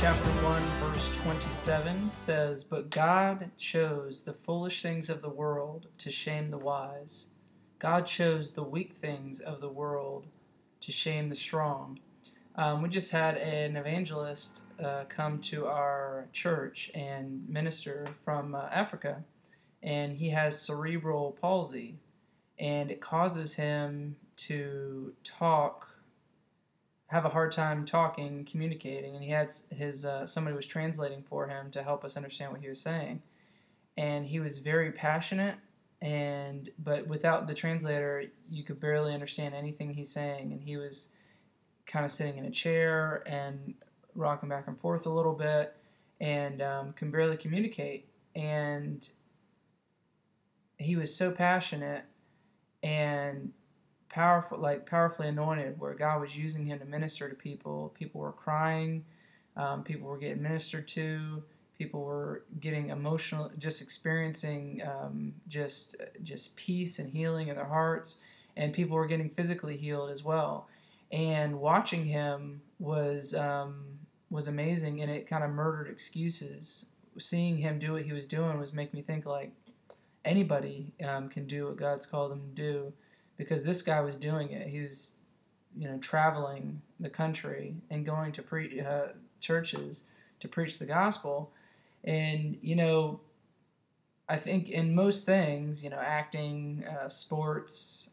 chapter 1, verse 27 says, "But God chose the foolish things of the world to shame the wise. God chose the weak things of the world to shame the strong." We just had an evangelist come to our church and minister from Africa, and he has cerebral palsy, and it causes him to have a hard time talking, communicating, and he had his somebody was translating for him to help us understand what he was saying, and he was very passionate, but without the translator, you could barely understand anything he's saying, and he was kind of sitting in a chair and rocking back and forth a little bit, and can barely communicate, and he was so passionate and powerfully anointed, where God was using him to minister to people. People were crying, people were getting ministered to, people were getting emotional, just experiencing just peace and healing in their hearts, and people were getting physically healed as well. And watching him was amazing, and it kind of murdered excuses. Seeing him do what he was doing was making me think like anybody can do what God's called them to do, because this guy was doing it. He was, traveling the country and going to churches to preach the gospel. And I think in most things, acting, sports,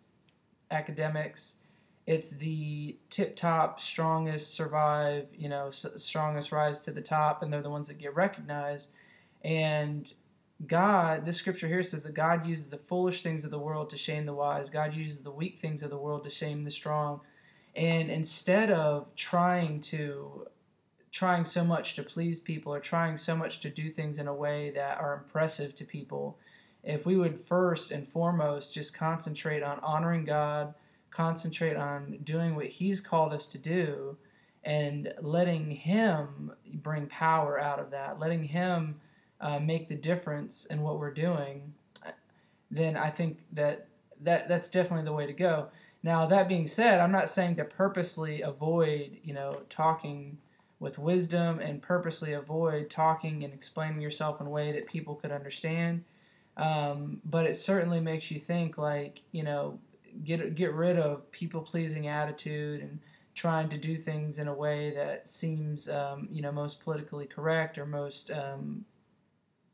academics, it's the tip-top, strongest survive, strongest rise to the top, and they're the ones that get recognized. And God, this scripture here says that God uses the foolish things of the world to shame the wise. God uses the weak things of the world to shame the strong. And instead of trying so much to please people, or trying so much to do things in a way that are impressive to people, if we would first and foremost just concentrate on honoring God, concentrate on doing what He's called us to do, and letting Him bring power out of that, letting Him make the difference in what we're doing, then I think that's definitely the way to go. Now, that being said, I'm not saying to purposely avoid, talking with wisdom, and purposely avoid talking and explaining yourself in a way that people could understand. But it certainly makes you think, like, get rid of people-pleasing attitude and trying to do things in a way that seems, most politically correct or most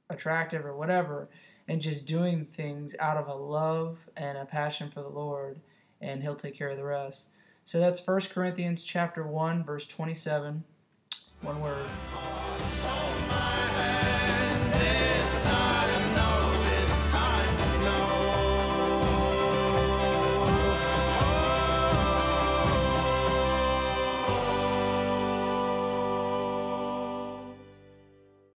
attractive or whatever, and just doing things out of a love and a passion for the Lord, and He'll take care of the rest. So that's 1 Corinthians chapter 1, verse 27. One word.